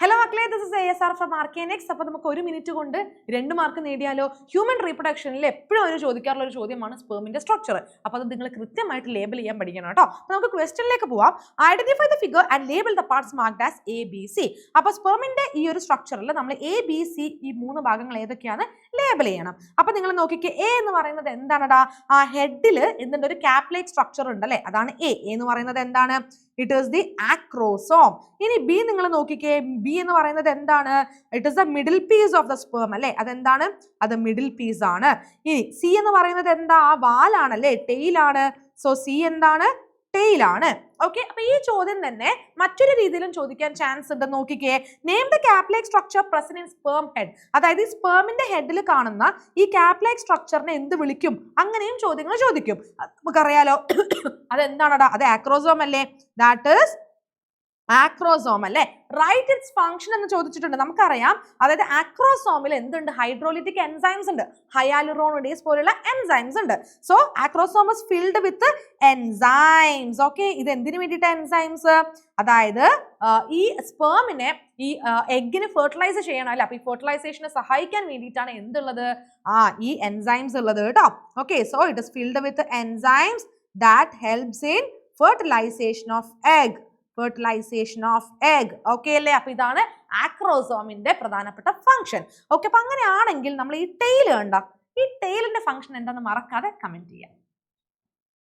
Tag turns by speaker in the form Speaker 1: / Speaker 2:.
Speaker 1: Hello മക്കളെ, this is ASR from RKNX. അപ്പോൾ നമുക്ക് 1 മിനിറ്റ് കൊണ്ട് 2 മാർക്ക് നേടിയാലോ? ഹ്യൂമൻ റീപ്രൊഡക്ഷനിൽ എപ്പോഴും അവർ ചോദിക്കാറുള്ള ഒരു ചോദ്യമാണ് സ്പെർമിന്റെ സ്ട്രക്ചർ. അപ്പോൾ അത് നിങ്ങൾ കൃത്യമായിട്ട് ലേബൽ ചെയ്യാൻ പഠിക്കണം കേട്ടോ. അപ്പോൾ നമുക്ക് ക്വസ്റ്റ്യനിലേക്ക് പോവാം. Identify the figure and label the parts marked as ABC. അപ്പോൾ സ്പെർമിന്റെ ഈ ഒരു സ്ട്രക്ചറിൽ നമ്മൾ ABC ഈ 3 ഭാഗങ്ങൾ ഏതൊക്കെയാണ് ലേബൽ ചെയ്യണം. അപ്പോൾ നിങ്ങൾ നോക്കിക്കേ, A എന്ന് പറയുന്നത് എന്താണെടാ? ആ ഹെഡിൽ എന്തുണ്ട്? ഒരു കാപ്ലേറ്റ് സ്ട്രക്ചർ ഉണ്ട് അല്ലേ? അതാണ് A എന്ന് പറയുന്നത്. എന്താണ്? It is the acrosome. ഇനി B നിങ്ങൾ നോക്കിക്കേ, B എന്ന് പറയുന്നത് എന്താണ്? It is the middle piece of the sperm അല്ലേ? അതെന്താണ്? അത് മിഡിൽ പീസ് ആണ്. ഇനി C എന്ന് പറയുന്നത് എന്താ? ആ വാലാണല്ലേ, ടെയിലാണ്. സോ C എന്താണ്? ടെയിലാണ്. ഓക്കെ, അപ്പൊ ഈ ചോദ്യം തന്നെ മറ്റൊരു രീതിയിലും ചോദിക്കാൻ ചാൻസ് ഉണ്ട്. നോക്കിക്കേ, name the caplet structure present in sperm head. അതായത് ഈ സ്പെർമിന്റെ ഹെഡിൽ കാണുന്ന ഈ കാപ്ലേറ്റ് സ്ട്രക്ചറിനെ എന്ത് വിളിക്കും? അങ്ങനെയും ചോദ്യങ്ങൾ ചോദിക്കും. നമുക്കറിയാലോ അതെന്താണടാ? അത് ആക്രോസോം അല്ലേ? ദാറ്റ് ഈസ് ആക്രോസോം അല്ലേ? റൈറ്റ് ഇറ്റ്സ് ഫംഗ്ഷൻ എന്ന് ചോദിച്ചിട്ടുണ്ട്. നമുക്കറിയാം, അതായത് ആക്രോസോമിൽ എന്തുണ്ട്? ഹൈഡ്രോലിറ്റിക് എൻസൈംസ് ഉണ്ട്, ഹയാലുറോണിഡേസ് പോലുള്ള എൻസൈംസ് ഉണ്ട്. So acrosome is filled with enzymes. Okay, ഇത് എന്തിനു വേണ്ടിയിട്ട് എൻസൈംസ്? അതായത് ഈ സ്പെർമിനെ ഈ എഗ്ഗിന് ഫെർട്ടിലൈസ് ചെയ്യണം അല്ലെ? അപ്പൊ ഈ ഫെർട്ടിലൈസേഷനെ സഹായിക്കാൻ വേണ്ടിയിട്ടാണ് എന്തുള്ളത്? ഈ എൻസൈംസ് ഉള്ളത് കേട്ടോ. Okay, so it is filled with enzymes that helps in fertilization of egg. Fertilization of egg. Okay അല്ലേ? അപ്പൊ ഇതാണ് ആക്രോസോമിന്റെ പ്രധാനപ്പെട്ട ഫംഗ്ഷൻ. ഓക്കെ, അപ്പൊ അങ്ങനെയാണെങ്കിൽ നമ്മൾ ഈ ടെയിൽ കണ്ട, ഈ ടെയിലിന്റെ ഫംഗ്ഷൻ എന്താണെന്ന് മറക്കാതെ കമന്റ് ചെയ്യാം.